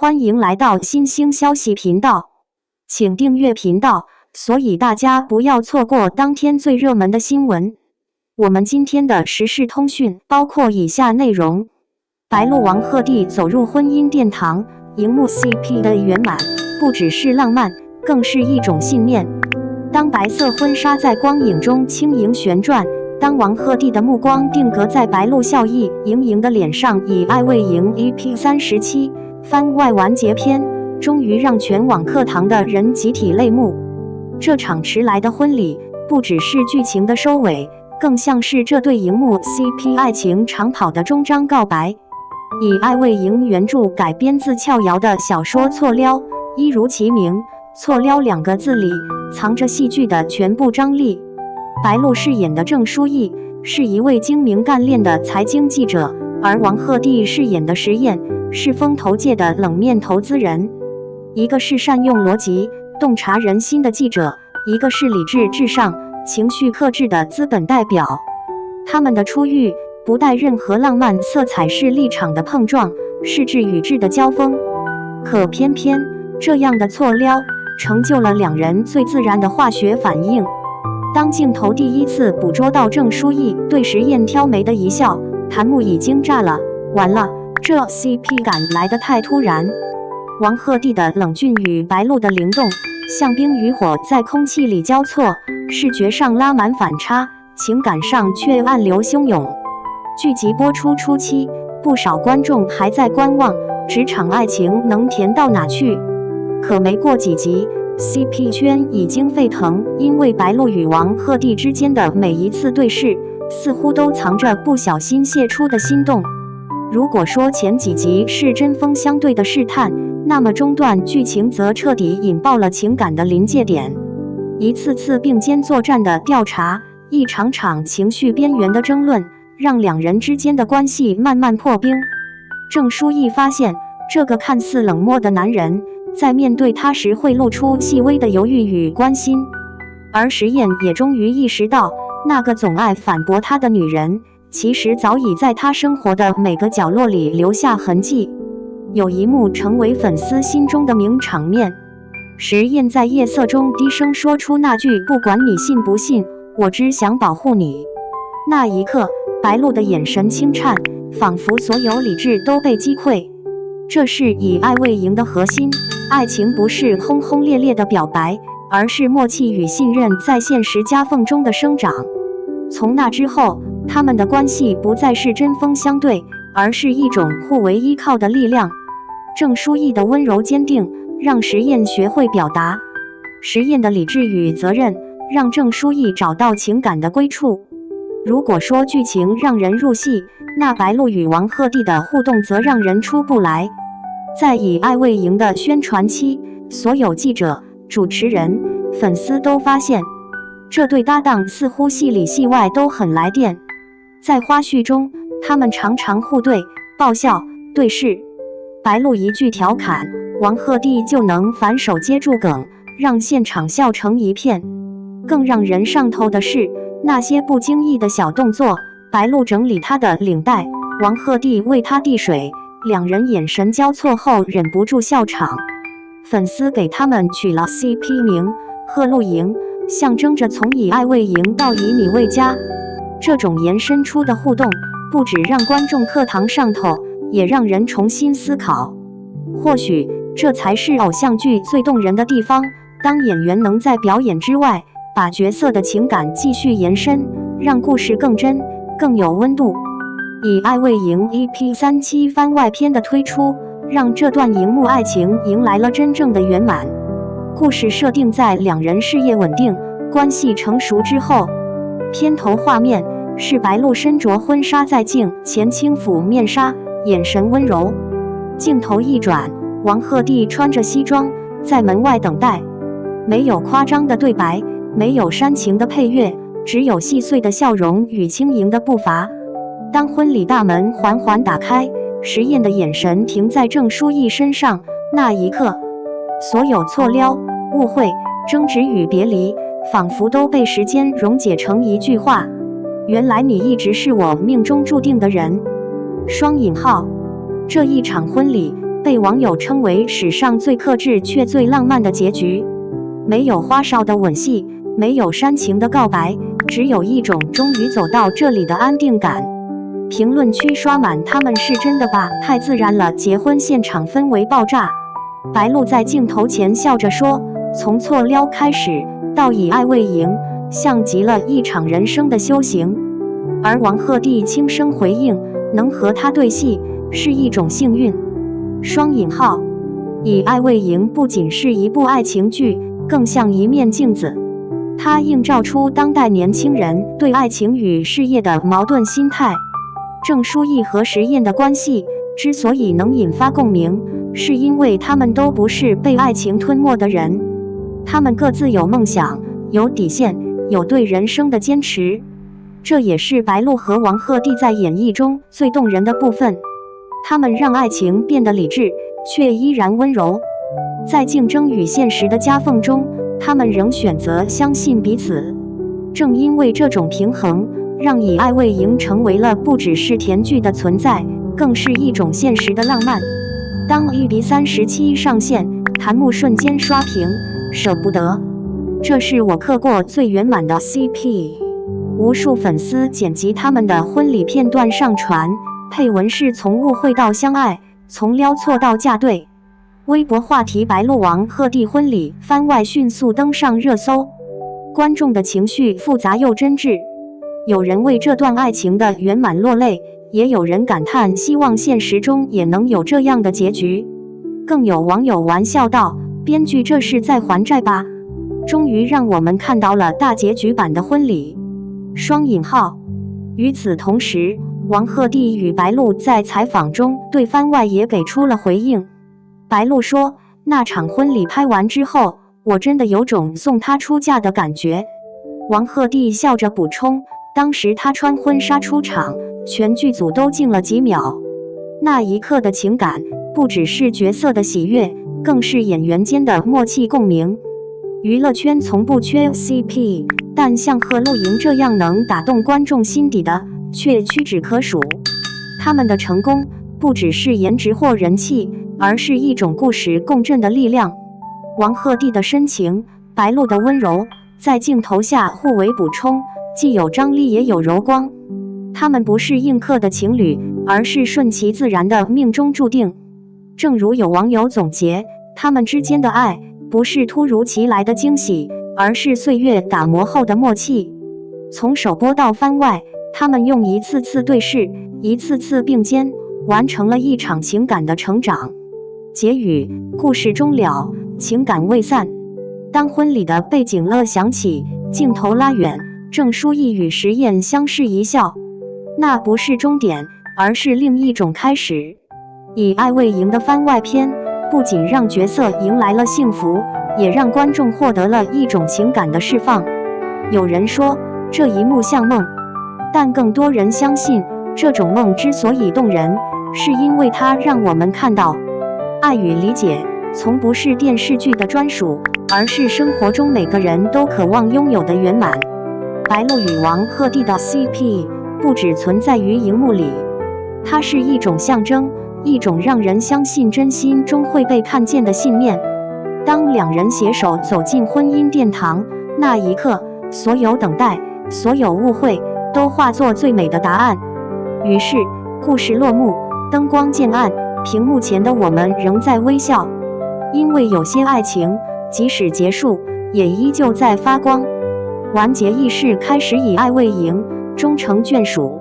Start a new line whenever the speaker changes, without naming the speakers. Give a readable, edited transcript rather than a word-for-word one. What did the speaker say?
欢迎来到新兴消息频道，请订阅频道，所以大家不要错过当天最热门的新闻。我们今天的时事通讯包括以下内容：白鹿王鹤棣走入婚姻殿堂，荧幕 CP 的圆满，不只是浪漫，更是一种信念。当白色婚纱在光影中轻盈旋转，当王鹤棣的目光定格在白鹿笑意盈盈的脸上，以爱未营 EP37 番外完结篇，终于让全网课堂的人集体泪目。这场迟来的婚礼，不只是剧情的收尾，更像是这对荧幕 CP 爱情长跑的终章告白。以爱未营原著改编自俏瑶的小说《错撩》，一如其名，错撩2个字里藏着戏剧的全部张力。白鹿饰演的郑书意是一位精明干练的财经记者，而王鹤棣饰演的石燕是风投界的冷面投资人。一个是善用逻辑、洞察人心的记者，一个是理智至上、情绪克制的资本代表。他们的初遇不带任何浪漫色彩，是立场的碰撞，是智与智的交锋。可偏偏这样的错撩成就了2人最自然的化学反应。当镜头第一次捕捉到郑书意对石燕挑眉的一笑，弹幕已经炸了，完了，这 CP 感来得太突然。王鹤棣的冷峻与白鹿的灵动，像冰与火在空气里交错，视觉上拉满反差，情感上却暗流汹涌。剧集播出初期，不少观众还在观望职场爱情能甜到哪去，可没过几集，CP 圈已经沸腾，因为白鹿与王鹤棣之间的每一次对视，似乎都藏着不小心泄出的心动。如果说前几集是针锋相对的试探，那么中段剧情则彻底引爆了情感的临界点。一次次并肩作战的调查，一场场情绪边缘的争论，让2人之间的关系慢慢破冰。郑书意发现，这个看似冷漠的男人在面对他时会露出细微的犹豫与关心，而石燕也终于意识到，那个总爱反驳他的女人，其实早已在他生活的每个角落里留下痕迹。有一幕成为粉丝心中的名场面，石燕在夜色中低声说出那句“不管你信不信，我只想保护你”。那一刻，白鹿的眼神轻颤，仿佛所有理智都被击溃。这是以爱未营的核心，爱情不是轰轰烈烈的表白，而是默契与信任在现实夹缝中的生长。从那之后，他们的关系不再是针锋相对，而是一种互为依靠的力量。郑书意的温柔坚定让石燕学会表达，石燕的理智与责任让郑书意找到情感的归处。如果说剧情让人入戏，那白鹿与王鹤棣的互动则让人出不来。在以爱未营的宣传期，所有记者、主持人、粉丝都发现，这对搭档似乎戏里戏外都很来电。在花絮中，他们常常互怼、爆笑、对视。白鹿一句调侃，王鹤棣就能反手接住梗，让现场笑成一片。更让人上头的是，那些不经意的小动作，白鹿整理他的领带，王鹤棣为他递水，2人眼神交错后忍不住笑场。粉丝给他们取了 CP 名鹤鹿营，象征着从以爱未营到以你为家。这种延伸出的互动，不只让观众课堂上头，也让人重新思考。或许这才是偶像剧最动人的地方，当演员能在表演之外把角色的情感继续延伸，让故事更真、更有温度。以爱未营 EP37 番外篇的推出，让这段荧幕爱情迎来了真正的圆满。故事设定在2人事业稳定、关系成熟之后。片头画面是白鹿身着婚纱在镜前轻抚面纱，眼神温柔。镜头一转，王鹤棣穿着西装在门外等待，没有夸张的对白，没有煽情的配乐，只有细碎的笑容与轻盈的步伐。当婚礼大门缓缓打开，石燕的眼神停在郑书意身上，那一刻，所有错撩、误会、争执与别离，仿佛都被时间溶解成一句话：原来你一直是我命中注定的人。双引号。这一场婚礼被网友称为史上最克制却最浪漫的结局。没有花哨的吻戏，没有煽情的告白，只有一种终于走到这里的安定感。评论区刷满他们是真的吧，太自然了，结婚现场氛围爆炸。白鹿在镜头前笑着说，从错撩开始到以爱为营，像极了一场人生的修行。而王鹤棣轻声回应，能和他对戏是一种幸运。双引号，以爱为营不仅是一部爱情剧，更像一面镜子，它映照出当代年轻人对爱情与事业的矛盾心态。郑书意和石燕的关系之所以能引发共鸣，是因为他们都不是被爱情吞没的人，他们各自有梦想，有底线，有对人生的坚持。这也是白鹿和王鹤棣在演绎中最动人的部分，他们让爱情变得理智，却依然温柔。在竞争与现实的夹缝中，他们仍选择相信彼此。正因为这种平衡，让以爱为营成为了不只是甜剧的存在，更是一种现实的浪漫。当1比37上线，弹幕瞬间刷屏，舍不得，这是我磕过最圆满的 CP。无数粉丝剪辑他们的婚礼片段上传，配文是从误会到相爱，从撩错到嫁对。微博话题白鹿王鹤棣婚礼番外迅速登上热搜，观众的情绪复杂又真挚，有人为这段爱情的圆满落泪，也有人感叹希望现实中也能有这样的结局。更有网友玩笑道，编剧这是在还债吧，终于让我们看到了大结局版的婚礼。双引号。与此同时，王鹤棣与白鹿在采访中对番外也给出了回应。白鹿说，那场婚礼拍完之后，我真的有种送她出嫁的感觉。王鹤棣笑着补充，当时他穿婚纱出场，全剧组都静了几秒，那一刻的情感不只是角色的喜悦，更是演员间的默契共鸣。娱乐圈从不缺 CP， 但像贺露营这样能打动观众心底的却屈指可数。他们的成功不只是颜值或人气，而是一种故事共振的力量。王鹤棣的深情，白鹿的温柔，在镜头下互为补充，既有张力也有柔光。他们不是硬磕的情侣，而是顺其自然的命中注定。正如有网友总结，他们之间的爱不是突如其来的惊喜，而是岁月打磨后的默契。从首播到番外，他们用一次次对视，一次次并肩，完成了一场情感的成长。结语：故事终了，情感未散。当婚礼的背景乐响起，镜头拉远，郑书意与石燕相视一笑，那不是终点，而是另一种开始。以爱为营的番外篇不仅让角色迎来了幸福，也让观众获得了一种情感的释放。有人说这一幕像梦，但更多人相信，这种梦之所以动人，是因为它让我们看到，爱与理解从不是电视剧的专属，而是生活中每个人都渴望拥有的圆满。白鹿与王鹤棣的 CP 不只存在于荧幕里，它是一种象征，一种让人相信真心终会被看见的信念。当两人携手走进婚姻殿堂，那一刻，所有等待，所有误会，都化作最美的答案。于是，故事落幕，灯光渐暗，屏幕前的我们仍在微笑，因为有些爱情，即使结束，也依旧在发光。完结仪式开始，以爱为营，终成眷属。